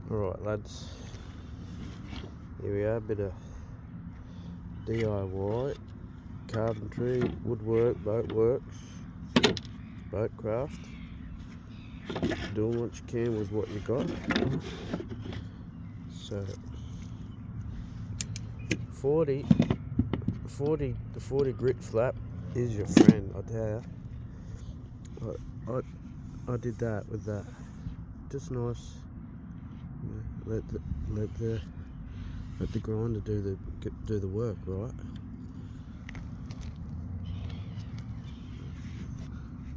Alright lads, here we are, a bit of DIY, carpentry, woodwork, boat works, boat craft, doing what you can with what you got. So the 40 grit flap is your friend, I tell you. I did that with that, just nice. Let the grinder do the work, right?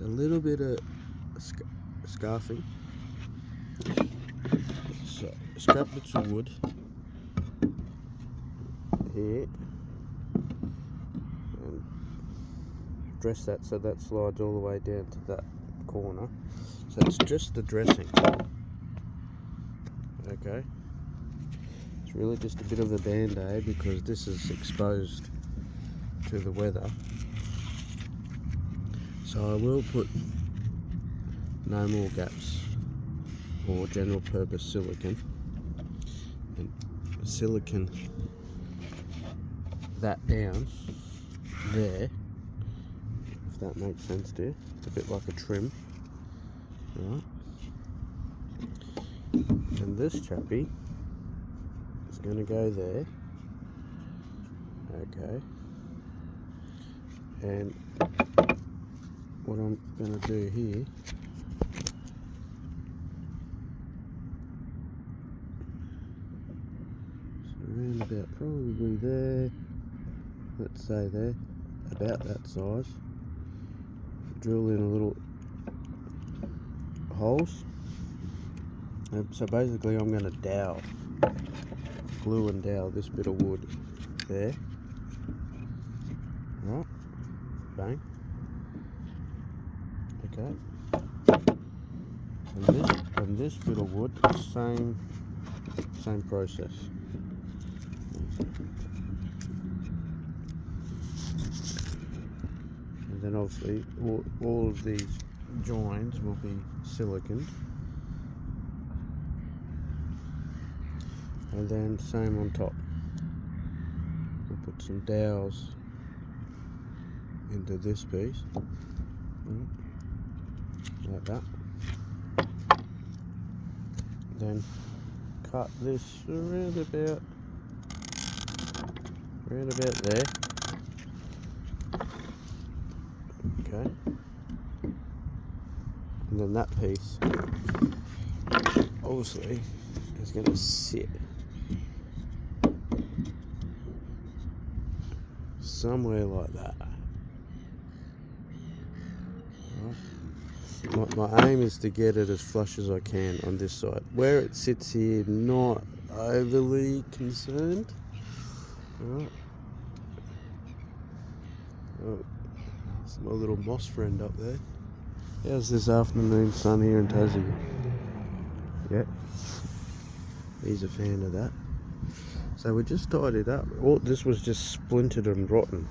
A little bit of scarfing, so scrap bits of wood here, and dress that so that slides all the way down to that corner. So it's just the dressing. Okay, it's really just a bit of a band-aid because this is exposed to the weather. So I will put no more gaps or general purpose silicone, and silicone that down there, if that makes sense to you. It's a bit like a trim, right? And this chappy is going to go there, okay, and what I'm going to do here is around about probably there, let's say there, about that size, drill in a little holes. So basically I'm going to dowel, glue and dowel this bit of wood there, right, bang, okay, and this bit of wood, same process. And then obviously all of these joins will be siliconed. And then same on top. We'll put some dowels into this piece, like that. Then cut this around about there. Okay. And then that piece obviously is going to sit somewhere like that. Right. My aim is to get it as flush as I can on this side. Where it sits here, not overly concerned. Right. Oh, it's my little moss friend up there. How's this afternoon sun here in Tassie? Yeah, he's a fan of that. So we just tied it up. This was just splintered and rotten.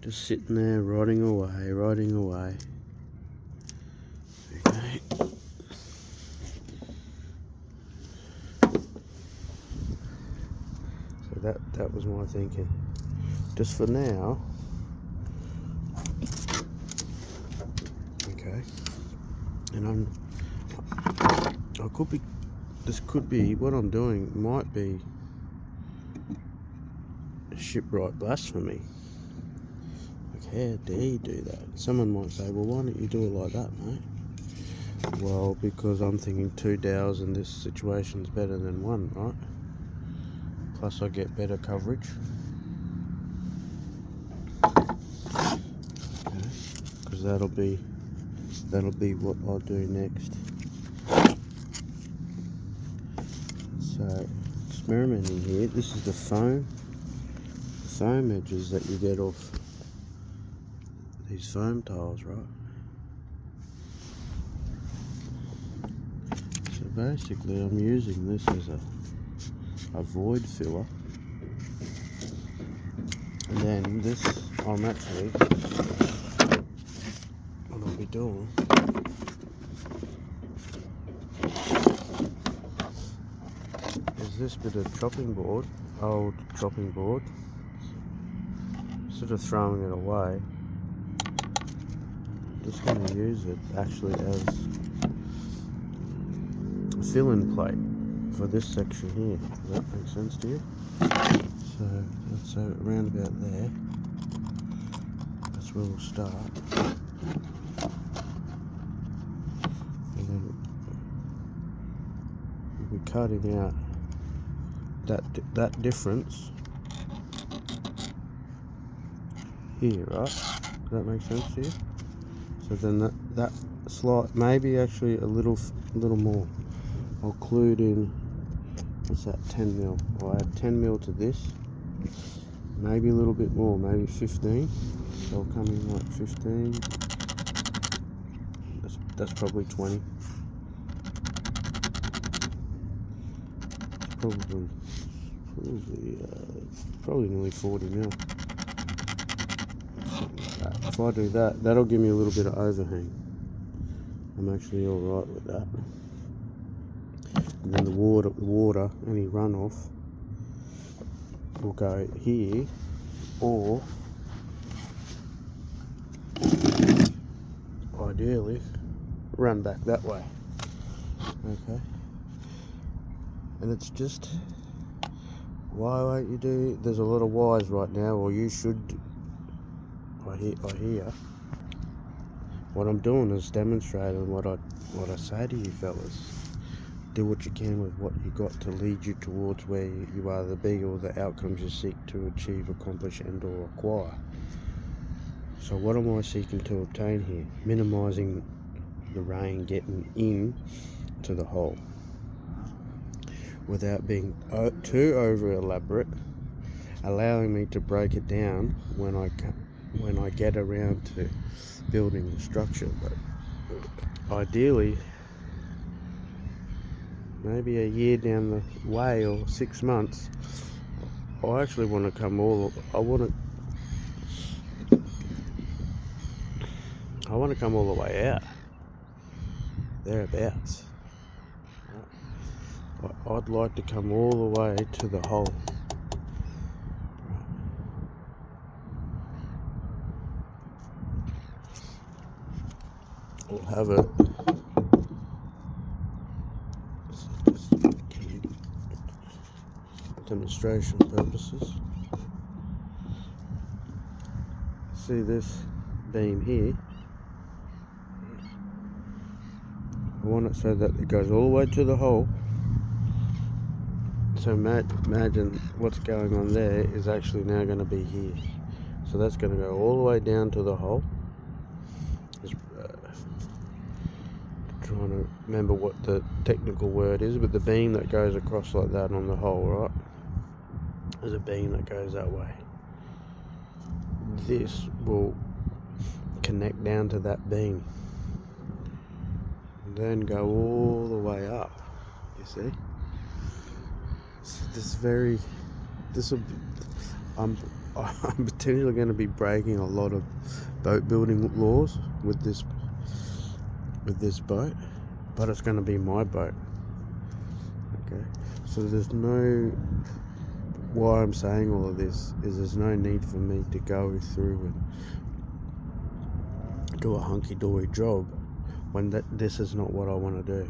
Just sitting there, rotting away. Okay. So that was my thinking. Just for now. Okay. And this could be, what I'm doing might be a shipwright blasphemy. Like, how dare you do that? Someone might say, well, why don't you do it like that, mate? Well, because I'm thinking 2 dowels in this situation is better than 1, right? Plus I get better coverage. Okay. Because that'll be what I'll do next. So, experimenting here. This is the foam edges that you get off these foam tiles, right? So basically I'm using this as a void filler, and then this I'm actually doing is this bit of chopping board, old chopping board, instead of throwing it away, I'm just going to use it actually as a fill-in plate for this section here. Does that make sense to you? So around about there, that's where we'll start. And then we'll be cutting out that difference here, right? Does that make sense to you? So then that slot, maybe actually a little more. I'll include in, what's that, 10 mil. I'll add 10 mil to this, maybe a little bit more, maybe 15. So I'll come in like 15. That's probably 20. Probably nearly 40 mil. If I do that, that'll give me a little bit of overhang. I'm actually all right with that. And then the water, any runoff, will go here, or ideally run back that way. Okay. And it's just, why won't you do? There's a lot of whys right now, or you should. I hear. What I'm doing is demonstrating what I say to you fellas. Do what you can with what you got to lead you towards where you either be or the outcomes you seek to achieve, accomplish and or acquire. So what am I seeking to obtain here? Minimizing the rain getting in to the hole without being too over elaborate, allowing me to break it down when I get around to building the structure. But ideally, maybe a year down the way or 6 months, I actually want to come all the way out, thereabouts. I'd like to come all the way to the hole. We'll have a demonstration purposes. See this beam here? I want it so that it goes all the way to the hole. So imagine what's going on there is actually now going to be here. So that's going to go all the way down to the hole. Just, trying to remember what the technical word is, but the beam that goes across like that on the hole, right? There's a beam that goes that way. This will connect down to that beam and then go all the way up. You see? So I'm potentially going to be breaking a lot of boat building laws with this boat, but it's going to be my boat. Okay, so why I'm saying all of this is there's no need for me to go through and do a hunky-dory job when this is not what I want to do.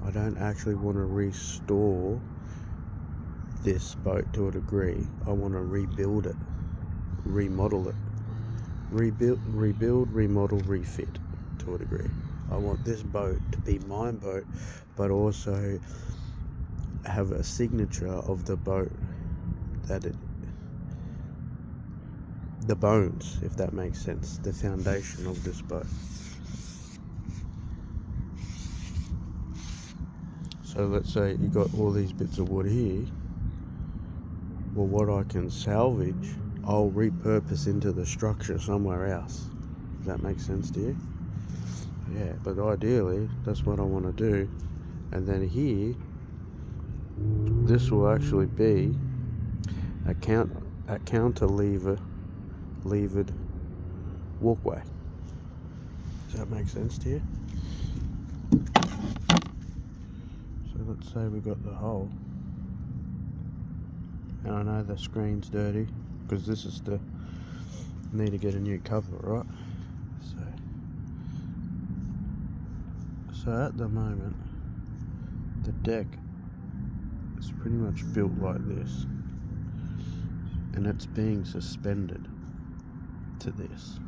I don't actually want to restore this boat to a degree. I want to rebuild it, remodel it, rebuild, remodel, refit to a degree. I want this boat to be my boat, but also have a signature of the boat, the bones, if that makes sense, the foundation of this boat. So let's say you got all these bits of wood here. Well, what I can salvage, I'll repurpose into the structure somewhere else. Does that make sense to you? Yeah, but ideally, that's what I want to do. And then here, this will actually be a cantilevered walkway. Does that make sense to you? So let's say we got the hole, and I know the screen's dirty because this is the need to get a new cover, right? So at the moment the deck is pretty much built like this, and it's being suspended to this.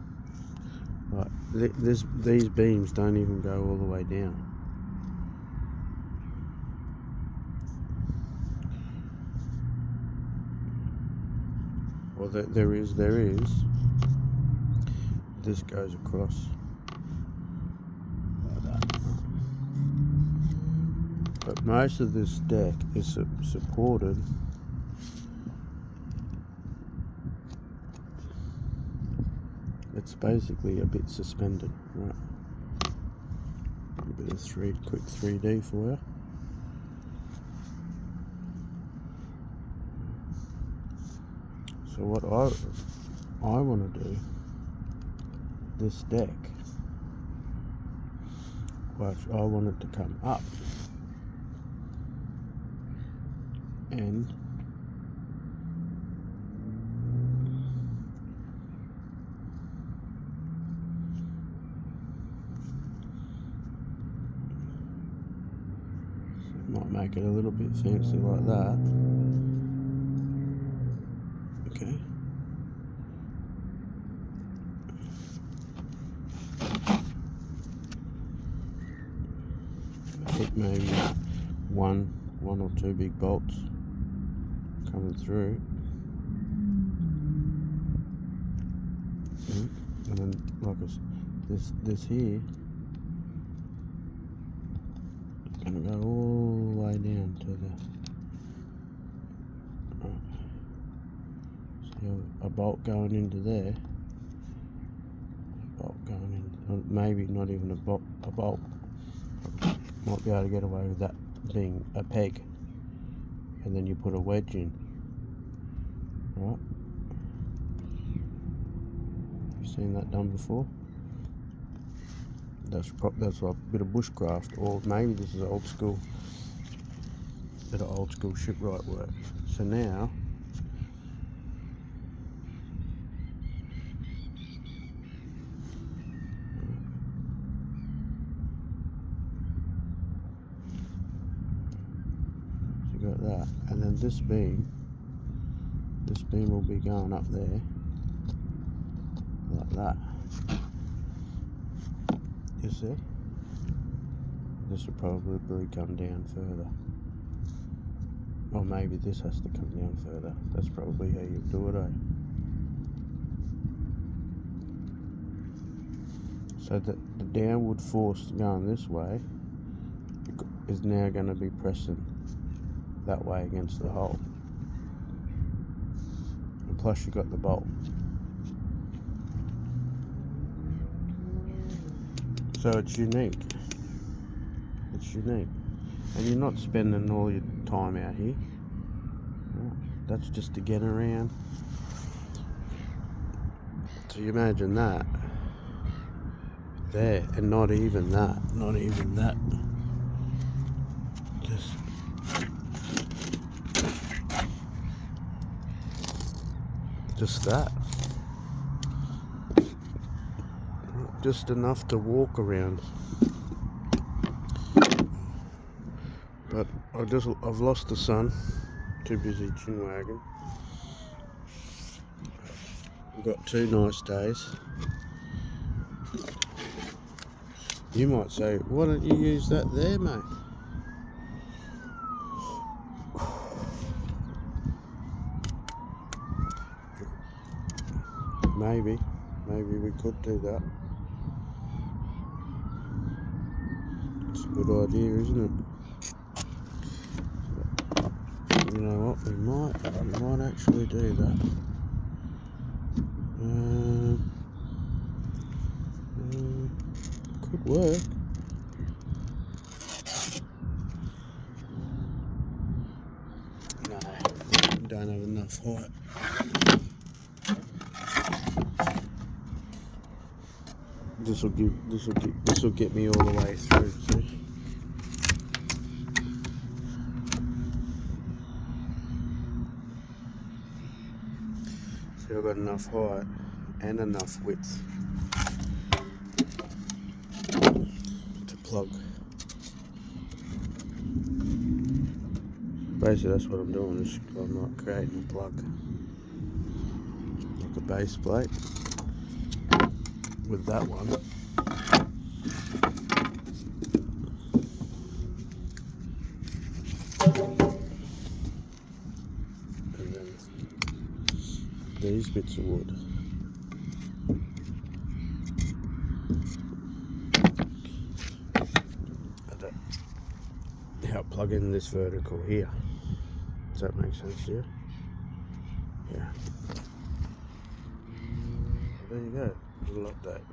Right, these beams don't even go all the way down. Well, there is. This goes across like that. But most of this deck is supported it's basically a bit suspended, right? A bit of quick 3D for you. So what I want to do, this deck, well, I want it to come up and might make it a little bit fancy like that. Okay. I think maybe one or two big bolts coming through. And then like this here is gonna go all the way down to the a bolt going into there, a bolt going in, maybe not even a bolt. Might be able to get away with that being a peg, and then you put a wedge in, right? You've seen that done before? That's like a bit of bushcraft, or maybe this is old school, bit of old school shipwright work. So now you got that, and then this beam will be going up there like that. You see? This will probably come down further, or maybe this has to come down further. That's probably how you do it, eh? So the downward force going this way is now going to be pressing that way against the hole, and plus you got the bolt. So it's unique. And you're not spending all your time out here. That's just to get around. So you imagine that there, and not even that. Just that. Just enough to walk around. But I've lost the sun. Too busy chin wagging. We've got 2 nice days. You might say, why don't you use that there, mate? Maybe we could do that. It's a good idea, isn't it? You know what? We might actually do that. Could work. No, we don't have enough height. This will get me all the way through. See? See, I've got enough height and enough width to plug. Basically, that's what I'm doing. Is I'm like creating a plug, like a base plate with that one. And then these bits of wood. Help plug in this vertical here. Does that make sense to you? Yeah. There you go. Little update.